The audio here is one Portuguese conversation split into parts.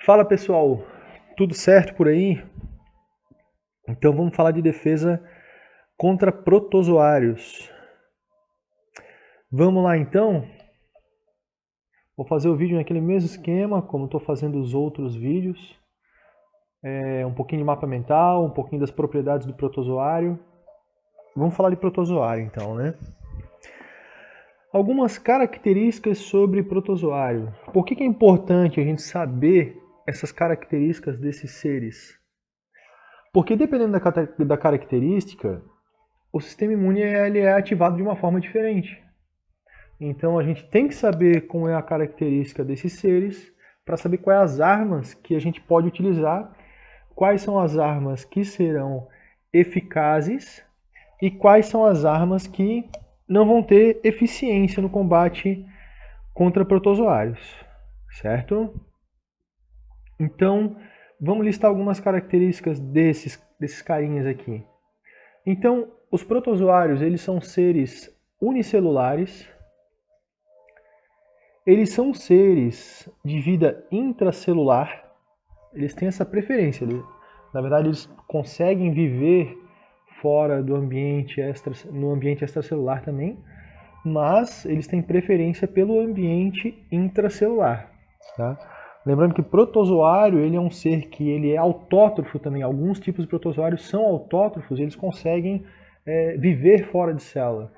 Fala pessoal, tudo certo por aí? Então vamos falar de defesa contra protozoários. Vamos lá então? Vou fazer o vídeo naquele mesmo esquema, como estou fazendo os outros vídeos. Um pouquinho de mapa mental, um pouquinho das propriedades do protozoário. Vamos falar de protozoário então, né? Algumas características sobre protozoário. Por que é importante a gente saber essas características desses seres? Porque dependendo da característica, o sistema imune ele é ativado de uma forma diferente. Então a gente tem que saber como é a característica desses seres para saber quais as armas que a gente pode utilizar, quais são as armas que serão eficazes e quais são as armas que não vão ter eficiência no combate contra protozoários, certo? Então, vamos listar algumas características desses carinhas aqui. Então, os protozoários, eles são seres unicelulares. Eles são seres de vida intracelular. Eles têm essa preferência. Na verdade, eles conseguem viver fora do ambiente no ambiente extracelular também, mas eles têm preferência pelo ambiente intracelular. Tá? Lembrando que protozoário ele é um ser que ele é autótrofo também. Alguns tipos de protozoários são autótrofos, eles conseguem viver fora de célula.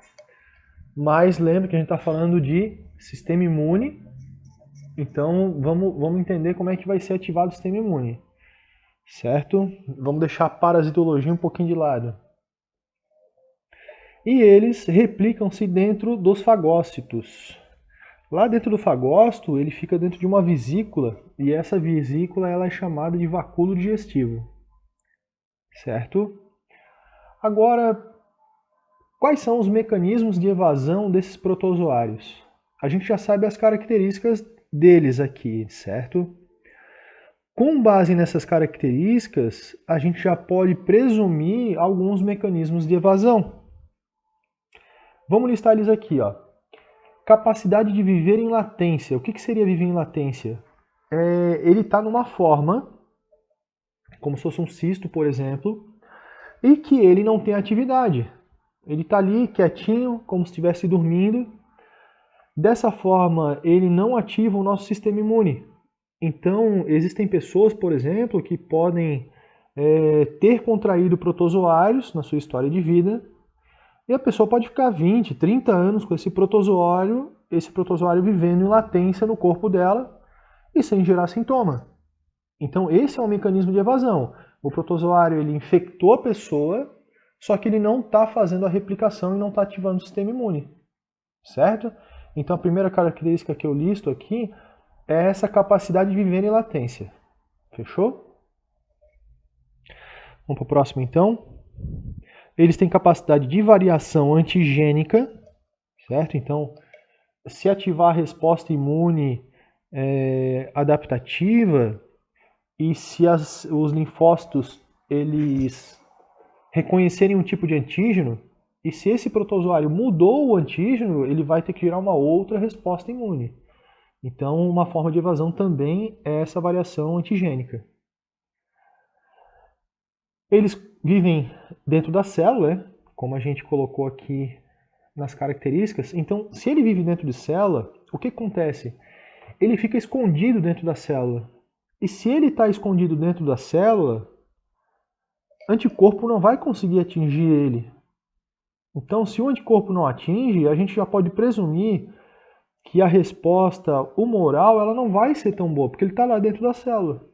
Mas lembra que a gente está falando de sistema imune, então vamos entender como é que vai ser ativado o sistema imune, certo? Vamos deixar a parasitologia um pouquinho de lado. E eles replicam-se dentro dos fagócitos. Lá dentro do fagócito, ele fica dentro de uma vesícula, e essa vesícula ela é chamada de vacúolo digestivo, certo? Agora, quais são os mecanismos de evasão desses protozoários? A gente já sabe as características deles aqui, certo? Com base nessas características, a gente já pode presumir alguns mecanismos de evasão. Vamos listar eles aqui, ó. Capacidade de viver em latência. O que seria viver em latência? Ele está numa forma, como se fosse um cisto, por exemplo, e que ele não tem atividade. Ele está ali quietinho, como se estivesse dormindo. Dessa forma, ele não ativa o nosso sistema imune. Então, existem pessoas, por exemplo, que podem ter contraído protozoários na sua história de vida, e a pessoa pode ficar 20, 30 anos com esse protozoário vivendo em latência no corpo dela e sem gerar sintoma. Então, esse é um mecanismo de evasão. O protozoário ele infectou a pessoa, só que ele não está fazendo a replicação e não está ativando o sistema imune, certo? Então, a primeira característica que eu listo aqui é essa capacidade de viver em latência. Fechou? Vamos para o próximo, então. Eles têm capacidade de variação antigênica, certo? Então, se ativar a resposta imune adaptativa e se os linfócitos eles reconhecerem um tipo de antígeno, e se esse protozoário mudou o antígeno, ele vai ter que gerar uma outra resposta imune. Então, uma forma de evasão também é essa variação antigênica. Eles vivem dentro da célula, como a gente colocou aqui nas características. Então, se ele vive dentro de célula, o que acontece? Ele fica escondido dentro da célula. E se ele está escondido dentro da célula, anticorpo não vai conseguir atingir ele. Então, se o anticorpo não atinge, a gente já pode presumir que a resposta humoral ela não vai ser tão boa, porque ele está lá dentro da célula.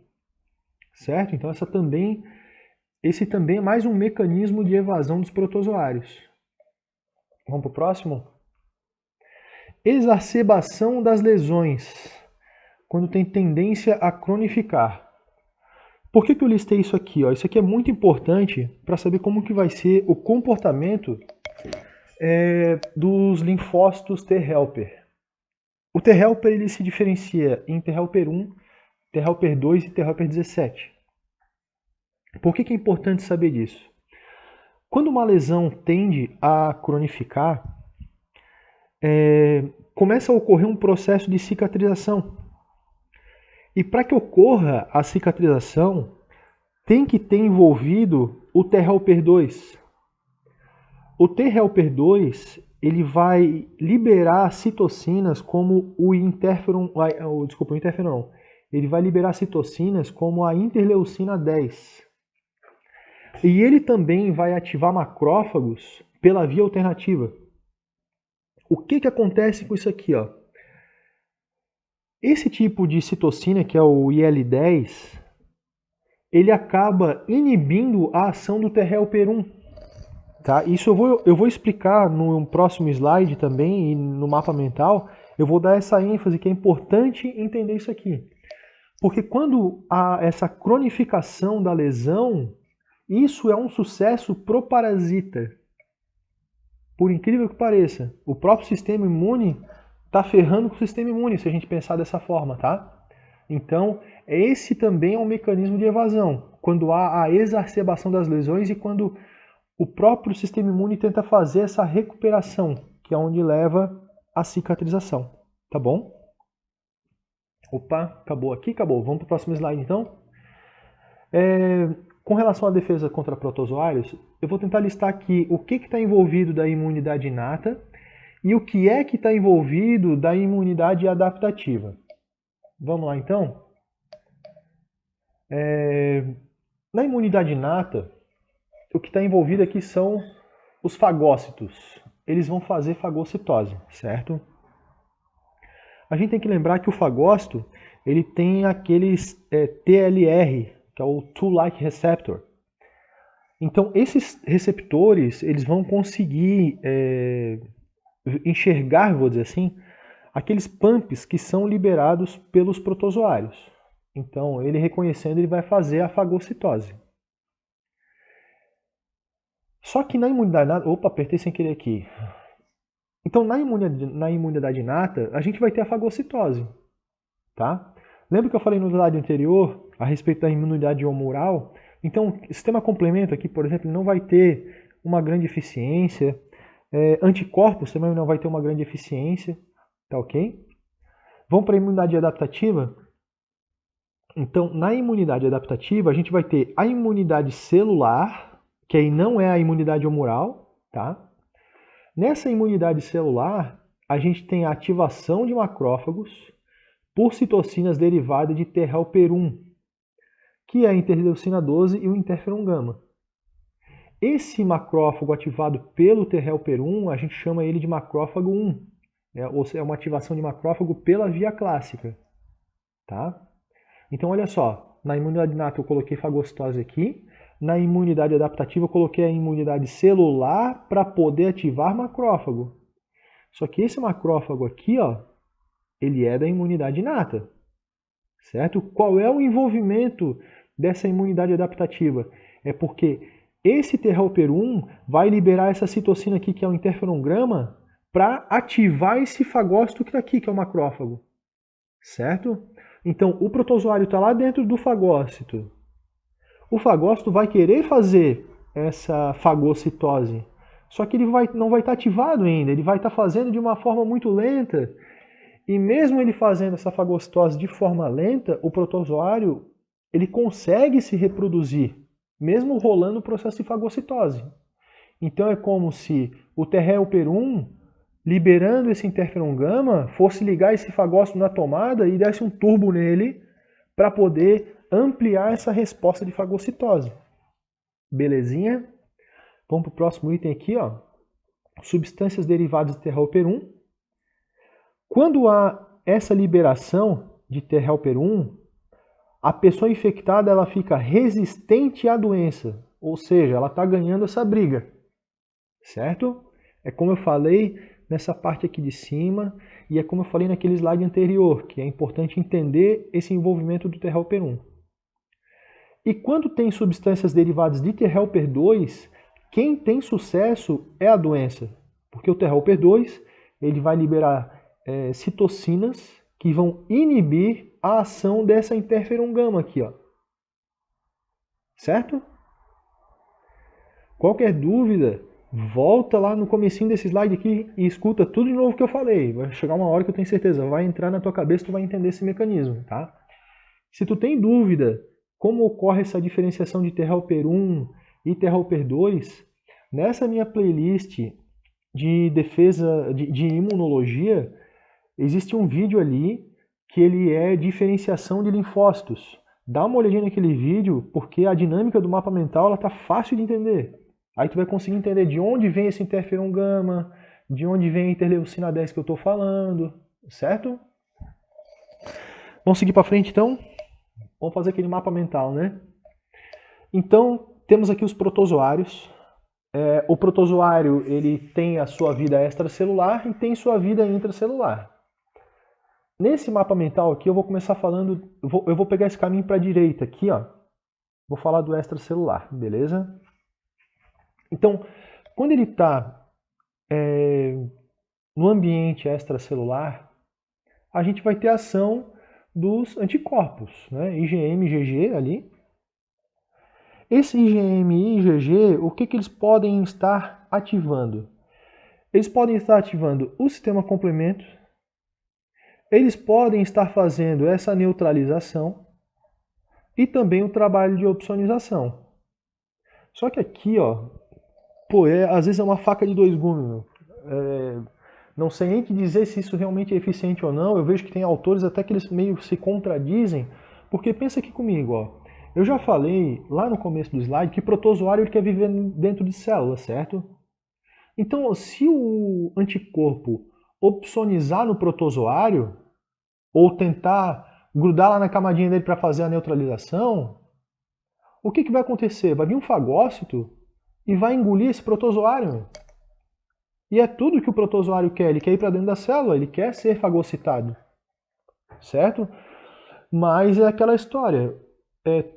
Certo? Então, esse também é mais um mecanismo de evasão dos protozoários. Vamos para o próximo? Exacerbação das lesões, quando tem tendência a cronificar. Por que eu listei isso aqui? Isso aqui é muito importante para saber como que vai ser o comportamento dos linfócitos T helper. O T helper ele se diferencia em T helper 1, T helper 2 e T helper 17. Por que é importante saber disso? Quando uma lesão tende a cronificar, começa a ocorrer um processo de cicatrização. E para que ocorra a cicatrização, tem que ter envolvido o T-helper 2. O T-helper 2 ele vai liberar citocinas como o interferon, desculpa, o interferon não. Ele vai liberar citocinas como a interleucina 10. E ele também vai ativar macrófagos pela via alternativa. O que acontece com isso aqui, ó? Esse tipo de citocina, que é o IL-10, ele acaba inibindo a ação do T-helper 1. Tá? Isso eu vou explicar no próximo slide também, e no mapa mental, eu vou dar essa ênfase que é importante entender isso aqui. Porque quando há essa cronificação da lesão, isso é um sucesso pro parasita. Por incrível que pareça, o próprio sistema imune está ferrando com o sistema imune, se a gente pensar dessa forma, tá? Então, esse também é um mecanismo de evasão, quando há a exacerbação das lesões e quando o próprio sistema imune tenta fazer essa recuperação, que é onde leva a cicatrização, tá bom? Opa, acabou aqui, acabou. Vamos para o próximo slide, então. Com relação à defesa contra protozoários, eu vou tentar listar aqui o que está envolvido da imunidade inata e o que é que está envolvido da imunidade adaptativa. Vamos lá, então? Na imunidade inata, o que está envolvido aqui são os fagócitos. Eles vão fazer fagocitose, certo? A gente tem que lembrar que o fagócito ele tem aqueles TLR, que é o Toll-like receptor. Então, esses receptores eles vão conseguir enxergar, vou dizer assim, aqueles pumps que são liberados pelos protozoários. Então, ele reconhecendo, ele vai fazer a fagocitose. Só que na imunidade inata... Opa, apertei sem querer aqui. Então, na imunidade inata, a gente vai ter a fagocitose. Tá? Lembra que eu falei no slide anterior a respeito da imunidade humoral? Então, o sistema complemento aqui, por exemplo, não vai ter uma grande eficiência. Anticorpos também não vai ter uma grande eficiência. Tá ok? Vamos para a imunidade adaptativa? Então, na imunidade adaptativa, a gente vai ter a imunidade celular, que aí não é a imunidade humoral, tá? Nessa imunidade celular, a gente tem a ativação de macrófagos por citocinas derivadas de T-helper 1, que é a interleucina 12 e o interferon gama. Esse macrófago ativado pelo T-helper 1, a gente chama ele de macrófago 1, ou seja, é uma ativação de macrófago pela via clássica. Tá? Então, olha só, na imunidade inata eu coloquei fagocitose aqui, na imunidade adaptativa eu coloquei a imunidade celular para poder ativar macrófago. Só que esse macrófago aqui, ó, ele é da imunidade inata, certo? Qual é o envolvimento dessa imunidade adaptativa? É porque esse T-helper 1 vai liberar essa citocina aqui, que é o interferon gama, para ativar esse fagócito que está aqui, que é o macrófago, certo? Então, o protozoário está lá dentro do fagócito. O fagócito vai querer fazer essa fagocitose, só que ele não vai estar ativado ainda, ele vai estar fazendo de uma forma muito lenta. E mesmo ele fazendo essa fagocitose de forma lenta, o protozoário ele consegue se reproduzir, mesmo rolando o processo de fagocitose. Então é como se o T-helper 1, liberando esse interferon gama, fosse ligar esse fagócito na tomada e desse um turbo nele para poder ampliar essa resposta de fagocitose. Belezinha? Vamos para o próximo item aqui, ó. Substâncias derivadas de T-helper 1. Quando há essa liberação de T-helper 1, a pessoa infectada ela fica resistente à doença, ou seja, ela está ganhando essa briga, certo? É como eu falei nessa parte aqui de cima e é como eu falei naquele slide anterior, que é importante entender esse envolvimento do T-helper 1. E quando tem substâncias derivadas de T-helper 2, quem tem sucesso é a doença, porque o T-helper 2 ele vai liberar citocinas que vão inibir a ação dessa interferon gama aqui, ó. Certo? Qualquer dúvida, volta lá no comecinho desse slide aqui e escuta tudo de novo que eu falei. Vai chegar uma hora que eu tenho certeza, vai entrar na tua cabeça e tu vai entender esse mecanismo, tá? Se tu tem dúvida como ocorre essa diferenciação de T-helper 1 e T-helper 2, nessa minha playlist de defesa de imunologia, existe um vídeo ali que ele é diferenciação de linfócitos. Dá uma olhadinha naquele vídeo, porque a dinâmica do mapa mental ela tá fácil de entender. Aí tu vai conseguir entender de onde vem esse interferon gama, de onde vem a interleucina 10 que eu estou falando, certo? Vamos seguir para frente então? Vamos fazer aquele mapa mental, né? Então, temos aqui os protozoários. O protozoário ele tem a sua vida extracelular e tem sua vida intracelular. Nesse mapa mental aqui, eu vou começar falando, eu vou pegar esse caminho para a direita aqui, ó. Vou falar do extracelular, beleza? Então, quando ele está no ambiente extracelular, a gente vai ter a ação dos anticorpos, né? IgM, IgG ali. Esse IgM e IgG, o que eles podem estar ativando? Eles podem estar ativando o sistema complemento, eles podem estar fazendo essa neutralização e também o trabalho de opsonização. Só que aqui, ó, às vezes é uma faca de dois gumes, meu. Não sei nem te dizer se isso realmente é eficiente ou não. Eu vejo que tem autores até que eles meio se contradizem, porque pensa aqui comigo, ó. Eu já falei lá no começo do slide que protozoário ele quer viver dentro de células, certo? Então, se o anticorpo opsonizar no protozoário, ou tentar grudar lá na camadinha dele para fazer a neutralização, o que vai acontecer? Vai vir um fagócito e vai engolir esse protozoário. E é tudo que o protozoário quer. Ele quer ir para dentro da célula, ele quer ser fagocitado. Certo? Mas é aquela história.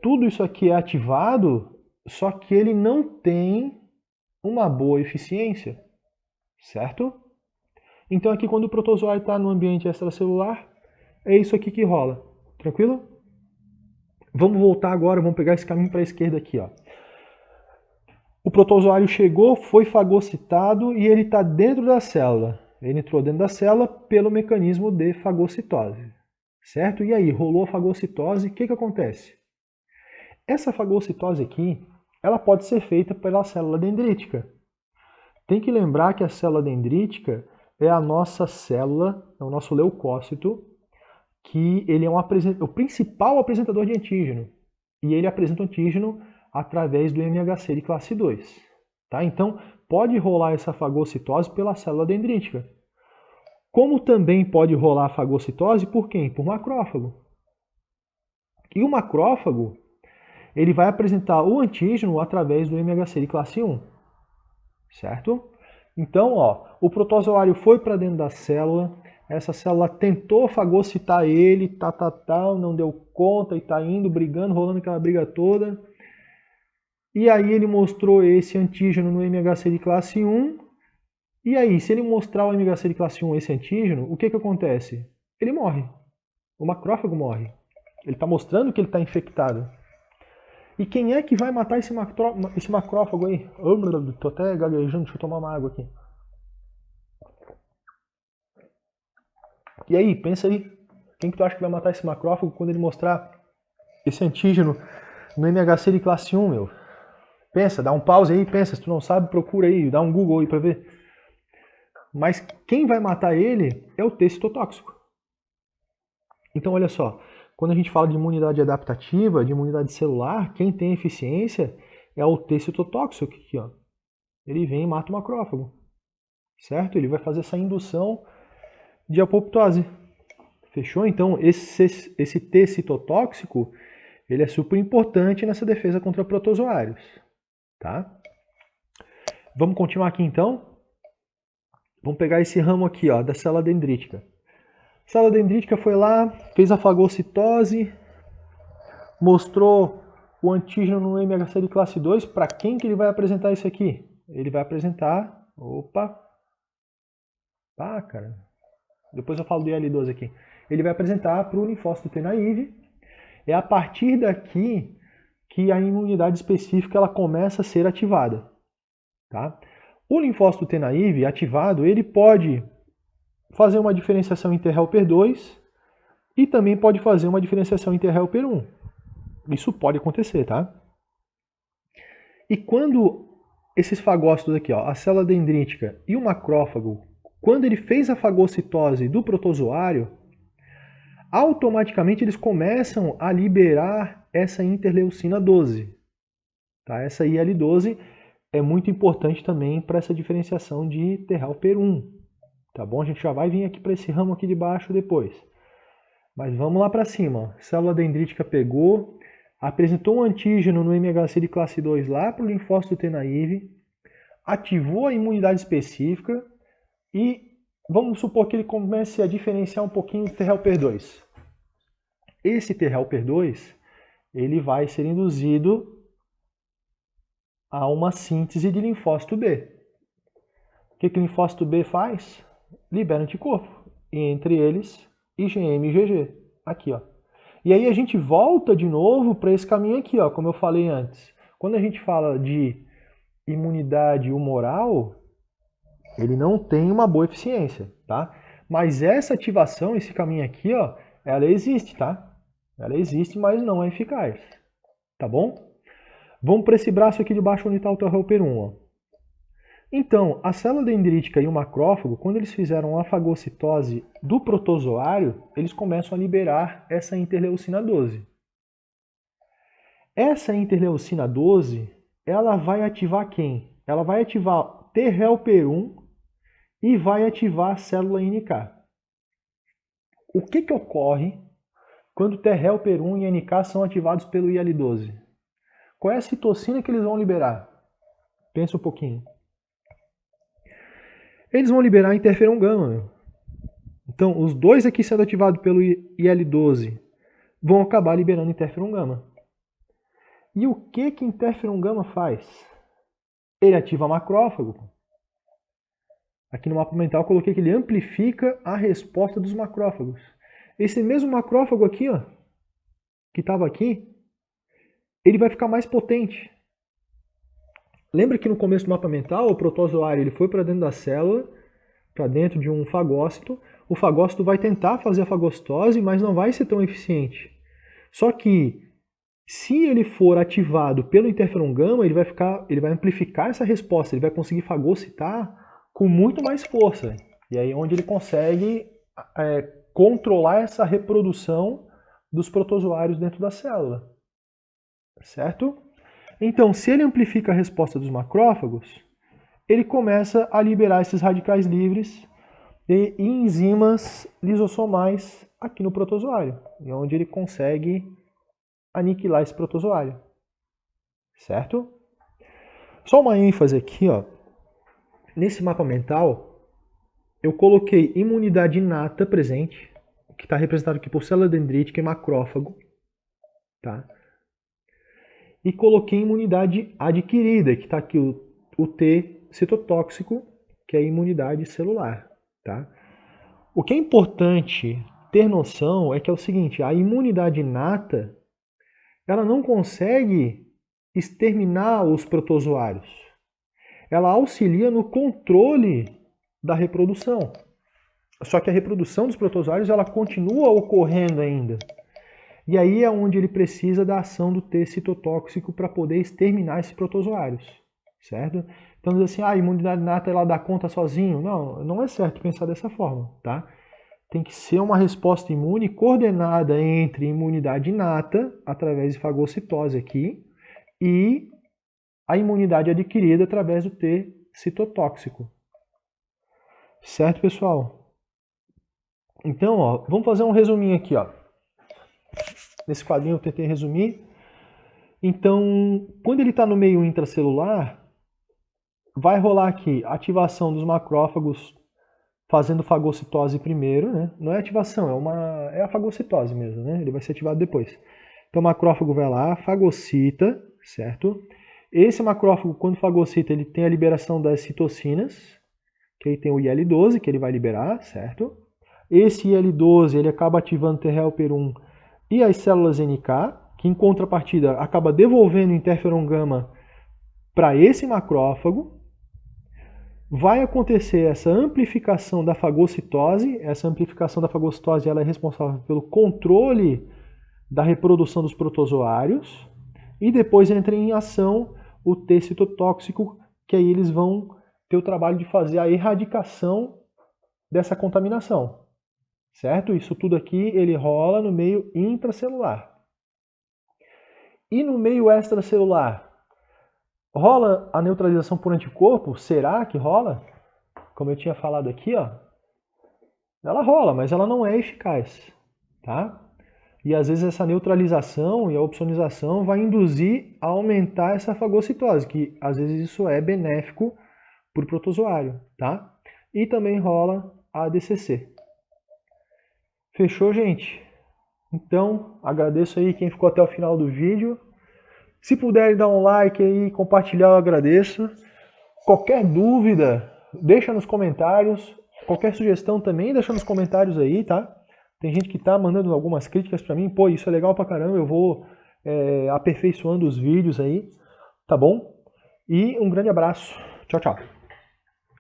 Tudo isso aqui é ativado, só que ele não tem uma boa eficiência. Certo? Então aqui quando o protozoário está no ambiente extracelular, é isso aqui que rola. Tranquilo? Vamos voltar agora, vamos pegar esse caminho para a esquerda aqui, ó. O protozoário chegou, foi fagocitado e ele está dentro da célula. Ele entrou dentro da célula pelo mecanismo de fagocitose. Certo? E aí, rolou a fagocitose, o que acontece? Essa fagocitose aqui, ela pode ser feita pela célula dendrítica. Tem que lembrar que a célula dendrítica é a nossa célula, é o nosso leucócito, que ele é o principal apresentador de antígeno. E ele apresenta o antígeno através do MHC de classe 2. Tá? Então, pode rolar essa fagocitose pela célula dendrítica. Como também pode rolar a fagocitose por quem? Por macrófago. E o macrófago, ele vai apresentar o antígeno através do MHC de classe 1. Certo? Então, ó, o protozoário foi para dentro da célula, essa célula tentou fagocitar ele, não deu conta e está indo, brigando, rolando aquela briga toda. E aí ele mostrou esse antígeno no MHC de classe 1. E aí, se ele mostrar o MHC de classe 1 esse antígeno, o que acontece? Ele morre. O macrófago morre. Ele está mostrando que ele está infectado. E quem é que vai matar esse macrófago aí? Tô até gaguejando, deixa eu tomar uma água aqui. E aí, pensa aí. Quem que tu acha que vai matar esse macrófago quando ele mostrar esse antígeno no MHC de classe 1, meu? Pensa, dá um pause aí, pensa. Se tu não sabe, procura aí, dá um Google aí pra ver. Mas quem vai matar ele é o T citotóxico. Então, olha só. Quando a gente fala de imunidade adaptativa, de imunidade celular, quem tem eficiência é o T citotóxico aqui, ó. Ele vem e mata o macrófago. Certo? Ele vai fazer essa indução de apoptose. Fechou? Então, esse T citotóxico, ele é super importante nessa defesa contra protozoários. Tá? Vamos continuar aqui então? Vamos pegar esse ramo aqui, ó, da célula dendrítica. A célula dendrítica foi lá, fez a fagocitose, mostrou o antígeno no MHC de classe 2. Para quem que ele vai apresentar isso aqui? Ele vai apresentar... Opa! Tá, cara. Depois eu falo do IL-12 aqui. Ele vai apresentar para o linfócito T naive. É a partir daqui que a imunidade específica ela começa a ser ativada. Tá? O linfócito T naive ativado, ele pode fazer uma diferenciação em T-helper 2 e também pode fazer uma diferenciação inter-helper 1. Isso pode acontecer, tá? E quando esses fagócitos aqui, ó, a célula dendrítica e o macrófago, quando ele fez a fagocitose do protozoário, automaticamente eles começam a liberar essa interleucina 12. Tá? Essa IL-12 é muito importante também para essa diferenciação de T-helper 1. Tá bom? A gente já vai vir aqui para esse ramo aqui de baixo depois. Mas vamos lá para cima. A célula dendrítica pegou, apresentou um antígeno no MHC de classe 2 lá para o linfócito T naive, ativou a imunidade específica e vamos supor que ele comece a diferenciar um pouquinho o T-helper 2. Esse T-helper 2 ele vai ser induzido a uma síntese de linfócito B. O que o linfócito B faz? Libera anticorpo, e entre eles IgM e IgG, aqui, ó. E aí a gente volta de novo para esse caminho aqui, ó, como eu falei antes. Quando a gente fala de imunidade humoral, ele não tem uma boa eficiência, tá? Mas essa ativação, esse caminho aqui, ó, ela existe, tá? Ela existe, mas não é eficaz, tá bom? Vamos para esse braço aqui de baixo onde está o T-helper 1, ó. Então, a célula dendrítica e o macrófago, quando eles fizeram a fagocitose do protozoário, eles começam a liberar essa interleucina 12. Essa interleucina 12, ela vai ativar quem? Ela vai ativar T-helper 1 e vai ativar a célula NK. O que ocorre quando T-helper 1 e NK são ativados pelo IL-12? Qual é a citocina que eles vão liberar? Pensa um pouquinho. Eles vão liberar interferon gama. Meu. Então, os dois aqui sendo ativados pelo IL-12 vão acabar liberando interferon gama. E o que interferon gama faz? Ele ativa macrófago. Aqui no mapa mental eu coloquei que ele amplifica a resposta dos macrófagos. Esse mesmo macrófago aqui, ó, que estava aqui, ele vai ficar mais potente. Lembra que no começo do mapa mental, o protozoário ele foi para dentro da célula, para dentro de um fagócito. O fagócito vai tentar fazer a fagocitose, mas não vai ser tão eficiente. Só que, se ele for ativado pelo interferon gama, ele vai amplificar essa resposta, ele vai conseguir fagocitar com muito mais força. E aí é onde ele consegue controlar essa reprodução dos protozoários dentro da célula. Certo? Então, se ele amplifica a resposta dos macrófagos, ele começa a liberar esses radicais livres e enzimas lisossomais aqui no protozoário, onde ele consegue aniquilar esse protozoário. Certo? Só uma ênfase aqui, ó. Nesse mapa mental, eu coloquei imunidade inata presente, que está representado aqui por célula dendrítica e macrófago, tá? E coloquei imunidade adquirida, que está aqui o T citotóxico, que é a imunidade celular. Tá? O que é importante ter noção é que é o seguinte, a imunidade inata, ela não consegue exterminar os protozoários. Ela auxilia no controle da reprodução. Só que a reprodução dos protozoários ela continua ocorrendo ainda. E aí é onde ele precisa da ação do T citotóxico para poder exterminar esses protozoários, certo? Então diz assim, a imunidade inata ela dá conta sozinho? Não, não é certo pensar dessa forma, tá? Tem que ser uma resposta imune coordenada entre imunidade inata, através de fagocitose aqui, e a imunidade adquirida através do T citotóxico. Certo, pessoal? Então, ó, vamos fazer um resuminho aqui, ó. Nesse quadrinho eu tentei resumir. Então, quando ele está no meio intracelular, vai rolar aqui a ativação dos macrófagos fazendo fagocitose primeiro, né? Não é ativação, é a fagocitose mesmo, né? Ele vai ser ativado depois. Então o macrófago vai lá, fagocita, certo? Esse macrófago, quando fagocita, ele tem a liberação das citocinas, que aí tem o IL-12, que ele vai liberar, certo? Esse IL-12, ele acaba ativando T-helper 1 e as células NK, que em contrapartida acaba devolvendo interferon gama para esse macrófago. vai acontecer essa amplificação da fagocitose. Essa amplificação da fagocitose ela é responsável pelo controle da reprodução dos protozoários. E depois entra em ação o T citotóxico, que aí eles vão ter o trabalho de fazer a erradicação dessa contaminação. Certo? Isso tudo aqui ele rola no meio intracelular. E no meio extracelular? Rola a neutralização por anticorpo? Será que rola? Como eu tinha falado aqui, ó, ela rola, mas ela não é eficaz, tá? E às vezes essa neutralização e a opsonização vai induzir a aumentar essa fagocitose, que às vezes isso é benéfico para o protozoário, tá? E também rola a ADCC. Fechou, gente? Então, agradeço aí quem ficou até o final do vídeo. Se puderem dar um like aí, compartilhar, eu agradeço. Qualquer dúvida, deixa nos comentários. Qualquer sugestão também, deixa nos comentários aí, tá? Tem gente que tá mandando algumas críticas pra mim. Pô, isso é legal pra caramba, eu vou aperfeiçoando os vídeos aí, tá bom? E um grande abraço. Tchau, tchau.